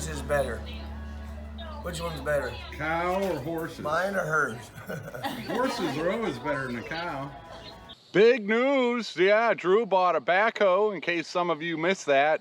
thinks is better? Which one's better? Cow or horses? Mine or hers? Horses are always better than a cow. Big news, yeah, Drew bought a backhoe, in case some of you missed that.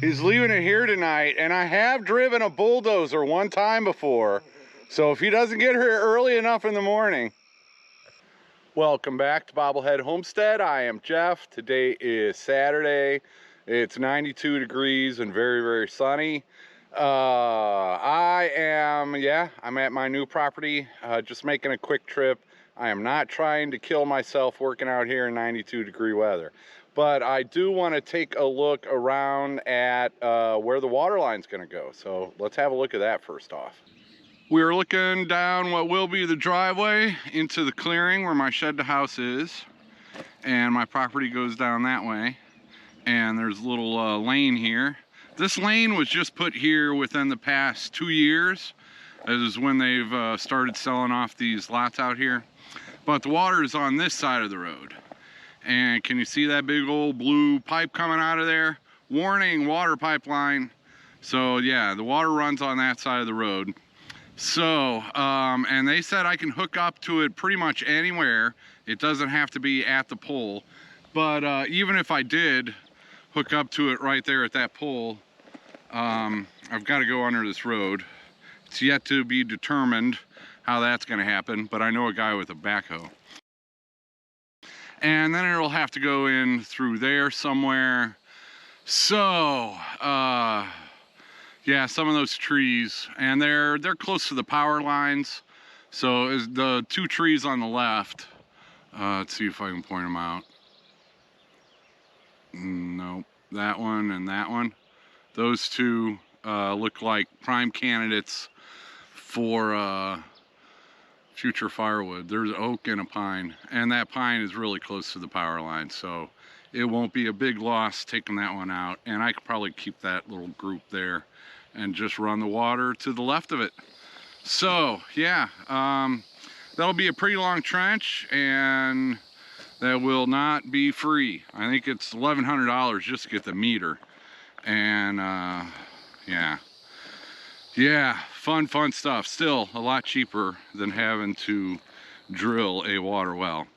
He's leaving it here tonight, and I have driven a bulldozer one time before, so if he doesn't get here early enough in the morning. Welcome back to Bobblehead Homestead. I am Jeff. Today is Saturday. It's 92 degrees and very, very sunny. I'm at my new property, just making a quick trip. I am not trying to kill myself working out here in 92 degree weather. But I do want to take a look around at where the water line's going to go. So let's have a look at that first off. We're looking down what will be the driveway into the clearing where my shed to house is. And my property goes down that way. And there's a little lane here. This lane was just put here within the past 2 years. That is when they've started selling off these lots out here. But the water is on this side of the road. And can you see that big old blue pipe coming out of there? Warning, water pipeline. So yeah, the water runs on that side of the road. So, and they said I can hook up to it pretty much anywhere. It doesn't have to be at the pole. But even if I did hook up to it right there at that pole, I've got to go under this road. It's yet to be determined how that's going to happen, but I know a guy with a backhoe. And then it'll have to go in through there somewhere. So, yeah, some of those trees, and they're close to the power lines. So is the two trees on the left, let's see if I can point them out. Nope, that one and that one. Those two look like prime candidates for future firewood. There's oak and a pine, and that pine is really close to the power line, so it won't be a big loss taking that one out. And I could probably keep that little group there and just run the water to the left of it. So yeah, that'll be a pretty long trench, and that will not be free. I think it's $1,100 just to get the meter. And yeah, fun stuff. Still a lot cheaper than having to drill a water well.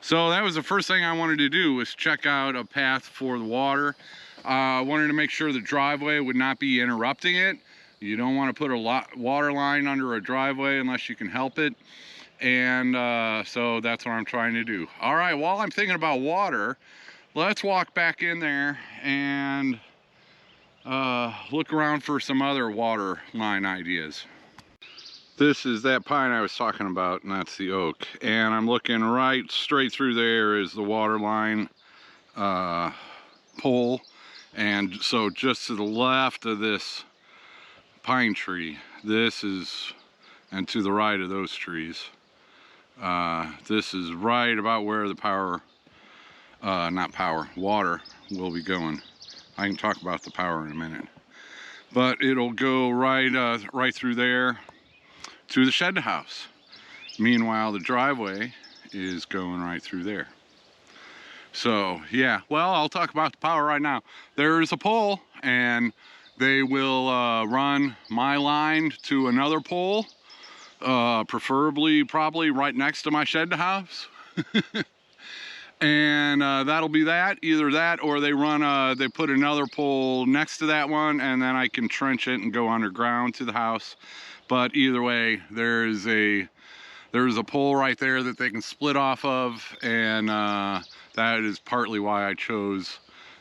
So that was the first thing I wanted to do, was check out a path for the water. I wanted to make sure the driveway would not be interrupting it. You don't want to put a water line under a driveway unless you can help it. And so that's what I'm trying to do. All right, while I'm thinking about water, let's walk back in there and look around for some other water line ideas. This is that pine I was talking about, and that's the oak. And I'm looking right straight through there is the water line pole. And so just to the left of this pine tree, this is, and to the right of those trees, this is right about where the water will be going. I can talk about the power in a minute. But it'll go right through there to the shed house. Meanwhile, the driveway is going right through there. So yeah, well, I'll talk about the power right now. There's a pole, and they will run my line to another pole, preferably probably right next to my shed house. And that'll be that, either that or they run they put another pole next to that one, and then I can trench it and go underground to the house. But either way, there's a pole right there that they can split off of, and that is partly why I chose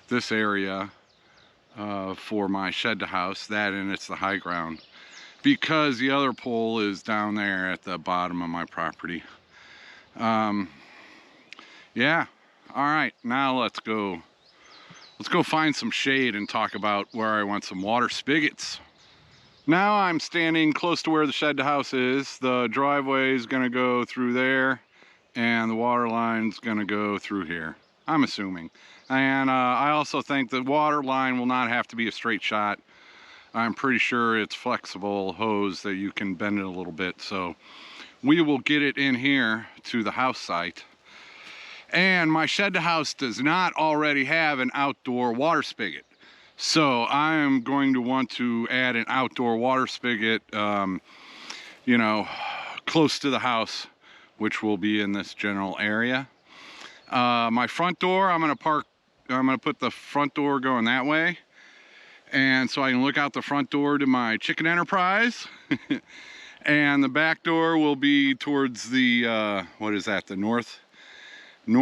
this area for my shed to house, that, and it's the high ground, because the other pole is down there at the bottom of my property. Yeah, all right, now let's go find some shade and talk about where I want some water spigots. Now I'm standing close to where the shed to house is. The driveway is gonna go through there, and the water line's gonna go through here, I'm assuming. And I also think the water line will not have to be a straight shot. I'm pretty sure it's flexible hose that you can bend it a little bit. So we will get it in here to the house site. And my shed to house does not already have an outdoor water spigot. So I am going to want to add an outdoor water spigot, you know, close to the house, which will be in this general area. My front door, I'm gonna put the front door going that way. And so I can look out the front door to my chicken enterprise. And the back door will be towards the, what is that, the north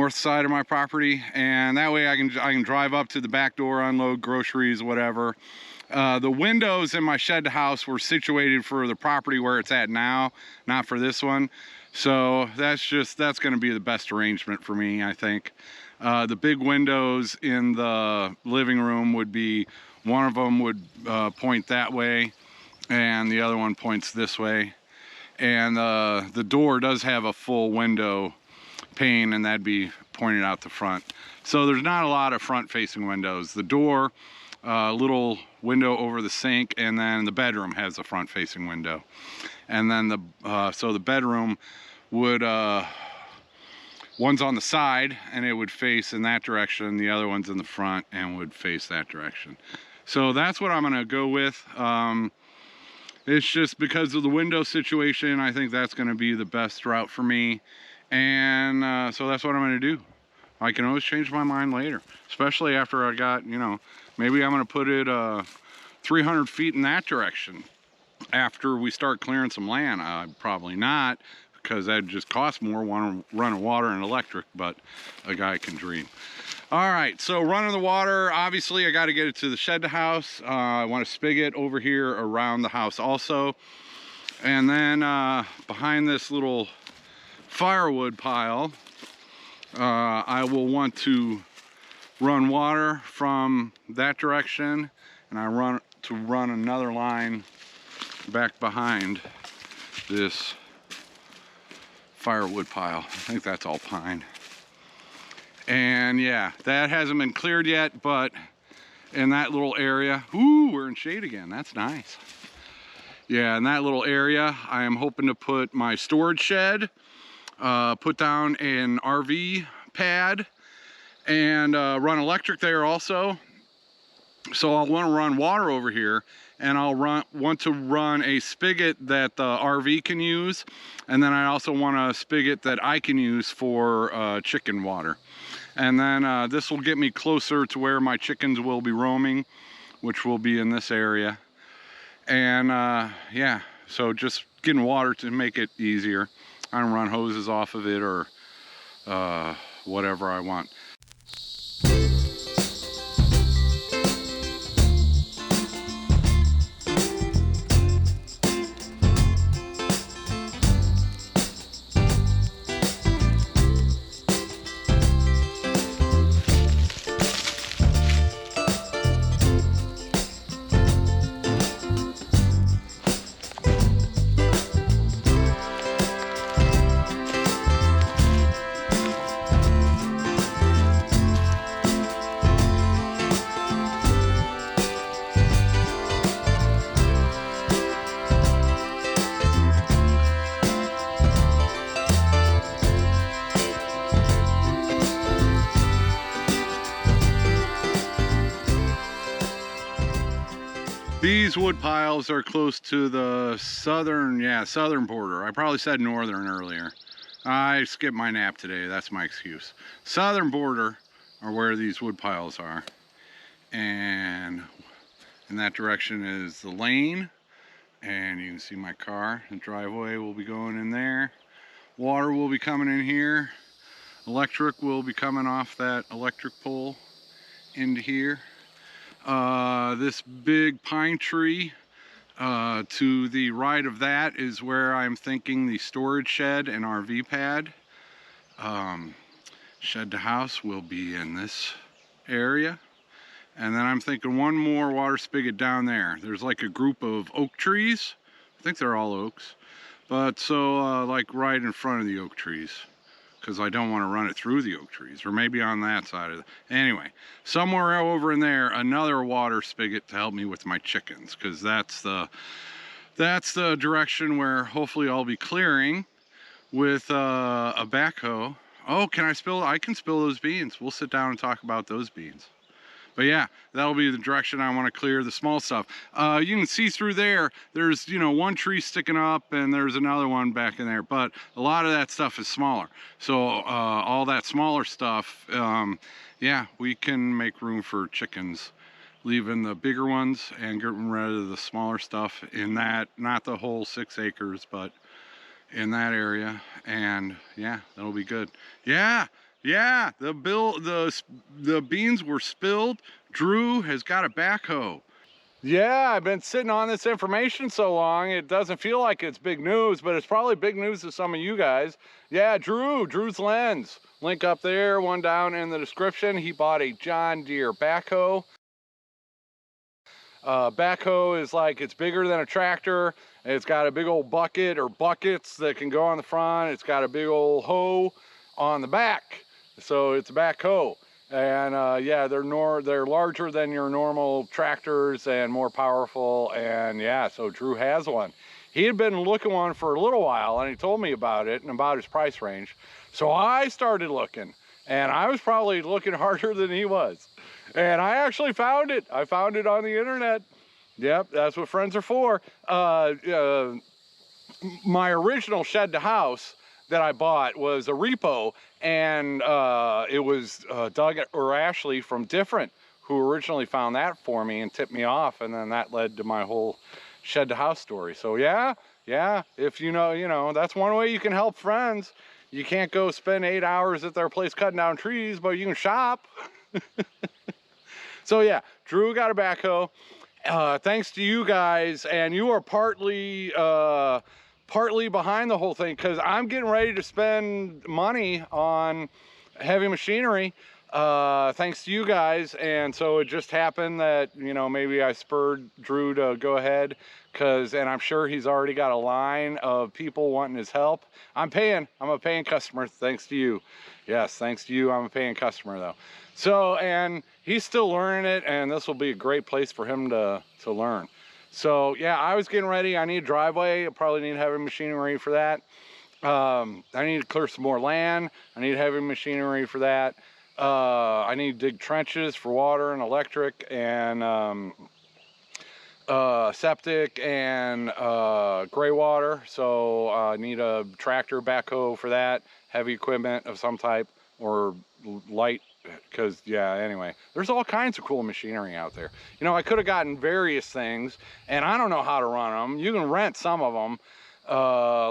side of my property, and that way I can drive up to the back door, unload groceries, whatever. The windows in my shed house were situated for the property where it's at now, not for this one. So that's going to be the best arrangement for me, I think. The big windows in the living room would be, one of them would point that way, and the other one points this way. And the door does have a full window pane, and that'd be pointed out the front. So there's not a lot of front facing windows. The door, little window over the sink, and then the bedroom has a front facing window. And then so the bedroom would, one's on the side and it would face in that direction, the other one's in the front and would face that direction. So that's what I'm gonna go with. It's just because of the window situation, I think that's gonna be the best route for me. And so that's what I'm gonna do. I can always change my mind later, especially after I got, you know, maybe I'm gonna put it 300 feet in that direction after we start clearing some land. Probably not, because that'd just cost more, running water and electric, but a guy can dream. All right, so running the water, obviously I got to get it to the shed house. I want a spigot over here around the house also. And then behind this little firewood pile, I will want to run water from that direction, and I want to run another line back behind this firewood pile. I think that's all pine. And yeah, that hasn't been cleared yet, but in that little area, ooh, we're in shade again. That's nice. Yeah, in that little area, I am hoping to put my storage shed, put down an RV pad, and run electric there also. So I'll want to run water over here, and I'll want to run a spigot that the RV can use, and then I also want a spigot that I can use for chicken water. And then this will get me closer to where my chickens will be roaming, which will be in this area. And yeah, so just getting water to make it easier. I don't run hoses off of it or whatever I want. These wood piles are close to the southern border. I probably said northern earlier. I skipped my nap today, that's my excuse. Southern border are where these wood piles are. And in that direction is the lane. And you can see my car. The driveway will be going in there. Water will be coming in here. Electric will be coming off that electric pole into here. This big pine tree to the right of that is where I'm thinking the storage shed and RV pad. Shed to house will be in this area. And then I'm thinking one more water spigot down there. There's like a group of oak trees. I think they're all oaks. But so like right in front of the oak trees, because I don't want to run it through the oak trees, or maybe on that side of it. Anyway, somewhere over in there, another water spigot to help me with my chickens, because that's the direction where hopefully I'll be clearing with a backhoe. Oh, can I spill? I can spill those beans. We'll sit down and talk about those beans. But yeah, that'll be the direction I want to clear the small stuff. You can see through there, there's, you know, one tree sticking up and there's another one back in there. But a lot of that stuff is smaller. So all that smaller stuff, yeah, we can make room for chickens. Leaving the bigger ones and getting rid of the smaller stuff in that, not the whole 6 acres, but in that area. And yeah, that'll be good. Yeah, the beans were spilled. Drew has got a backhoe. Yeah, I've been sitting on this information so long, it doesn't feel like it's big news, but it's probably big news to some of you guys. Yeah, Drew's Lens. Link up there, one down in the description. He bought a John Deere backhoe. Backhoe is like, it's bigger than a tractor. It's got a big old bucket or buckets that can go on the front. It's got a big old hoe on the back. So it's a backhoe, and yeah, they're larger than your normal tractors and more powerful. And yeah, so Drew has one. He had been looking one for a little while, and he told me about it and about his price range. So I started looking, and I was probably looking harder than he was. And I actually found it. I found it on the internet. Yep, that's what friends are for. My original shed to house that I bought was a repo, and it was Doug or Ashley from Different who originally found that for me and tipped me off, and then that led to my whole shed to house story. So yeah, if you know, that's one way you can help friends. You can't go spend 8 hours at their place cutting down trees, but you can shop. So yeah, Drew got a backhoe. Thanks to you guys, and you are partly behind the whole thing, because I'm getting ready to spend money on heavy machinery, thanks to you guys. And so it just happened that, you know, maybe I spurred Drew to go ahead, and I'm sure he's already got a line of people wanting his help. I'm a paying customer, thanks to you. Yes, thanks to you, I'm a paying customer though. So, and he's still learning it, and this will be a great place for him to learn. So yeah, I was getting ready. I need a driveway. I probably need heavy machinery for that. I need to clear some more land. I need heavy machinery for that. I need to dig trenches for water and electric and septic and gray water. So I need a tractor, backhoe for that, heavy equipment of some type, or light, because yeah, anyway, there's all kinds of cool machinery out there. You know, I could have gotten various things, and I don't know how to run them. You can rent some of them,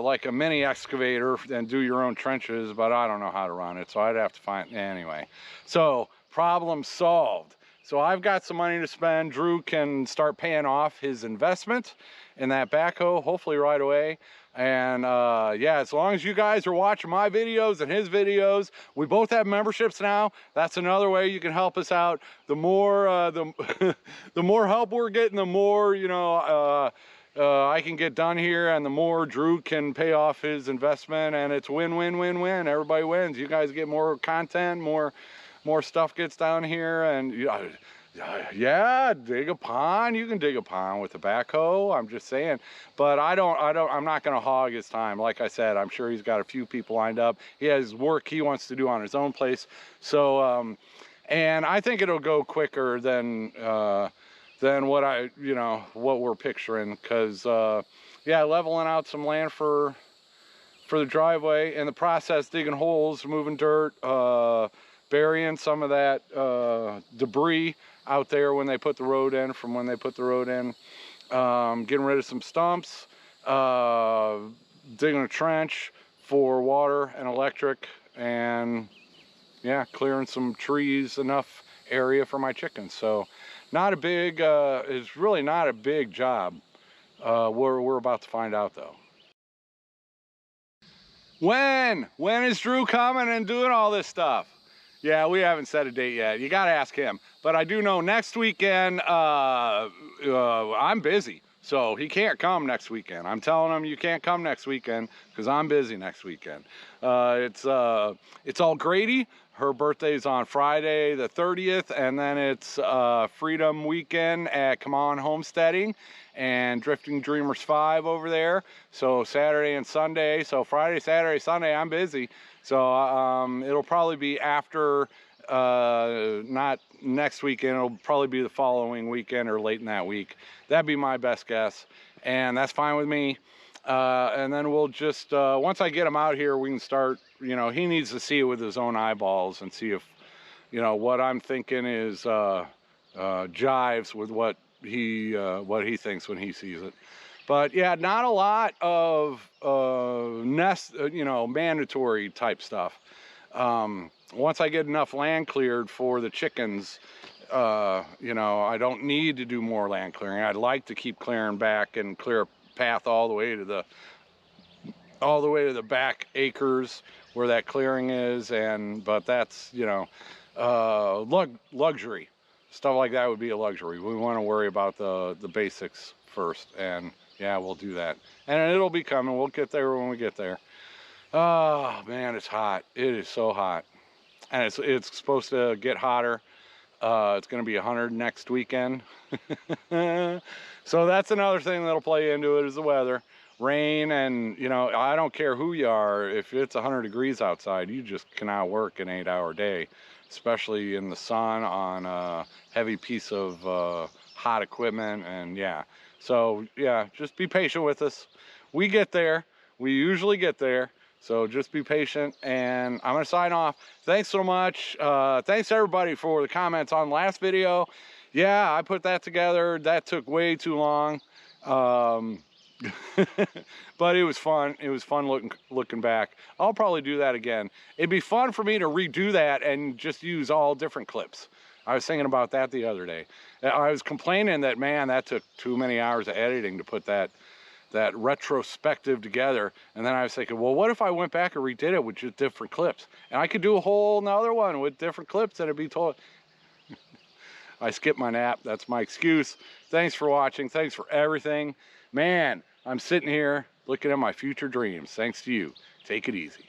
like a mini excavator, and do your own trenches, but I don't know how to run it, so I'd have to find, anyway. So problem solved. So I've got some money to spend. Drew can start paying off his investment in that backhoe, hopefully right away. And yeah, as long as you guys are watching my videos and his videos, we both have memberships now. That's another way you can help us out. The more the more help we're getting, the more, you know, I can get done here, and the more Drew can pay off his investment, and it's win-win-win-win. Everybody wins. You guys get more content, more stuff gets down here, and yeah, dig a pond. You can dig a pond with a backhoe. I'm just saying, but I'm not going to hog his time. Like I said, I'm sure he's got a few people lined up. He has work he wants to do on his own place. So, and I think it'll go quicker than than what what we're picturing. Because yeah, leveling out some land for the driveway, and the process, digging holes, moving dirt, burying some of that debris out there when they put the road in, getting rid of some stumps, digging a trench for water and electric, and yeah, clearing some trees, enough area for my chickens. So not a big, it's really not a big job. We're about to find out though. When is Drew coming and doing all this stuff? Yeah, we haven't set a date yet. You gotta ask him. But I do know next weekend, I'm busy. So he can't come next weekend. I'm telling him you can't come next weekend because I'm busy next weekend. It's all Grady. Her birthday's on Friday the 30th, and then it's Freedom Weekend at Come On Homesteading and Drifting Dreamers 5 over there. So Saturday and Sunday. So Friday, Saturday, Sunday, I'm busy. So it'll probably be after, not next weekend, it'll probably be the following weekend or late in that week. That'd be my best guess, and that's fine with me. And then we'll just, once I get him out here, we can start, he needs to see it with his own eyeballs and see if, what I'm thinking is jives with what he thinks when he sees it. But yeah, not a lot of mandatory type stuff. Once I get enough land cleared for the chickens, I don't need to do more land clearing. I'd like to keep clearing back and clear a path all the way to the back acres where that clearing is, but that's luxury stuff like that would be a luxury. We want to worry about the basics first, and yeah, we'll do that, and it'll be coming. We'll get there when we get there. Oh man, it's hot. It is so hot, and it's supposed to get hotter. It's going to be 100 next weekend. So that's another thing that'll play into it, is the weather. Rain, and I don't care who you are, if it's 100 degrees outside, you just cannot work an 8-hour day, especially in the sun on a heavy piece of hot equipment. And yeah, so yeah, just be patient with us. We get there. We usually get there. So just be patient, and I'm gonna sign off. Thanks so much. Thanks everybody for the comments on the last video. Yeah, I put that together. That took way too long. But it was fun. It was fun looking back. I'll probably do that again. It'd be fun for me to redo that and just use all different clips. I was thinking about that the other day. I was complaining that, man, that took too many hours of editing to put that retrospective together. And then I was thinking, well, what if I went back and redid it with just different clips? And I could do a whole nother one with different clips, and it'd be told. I skipped my nap. That's my excuse. Thanks for watching. Thanks for everything. Man, I'm sitting here looking at my future dreams. Thanks to you. Take it easy.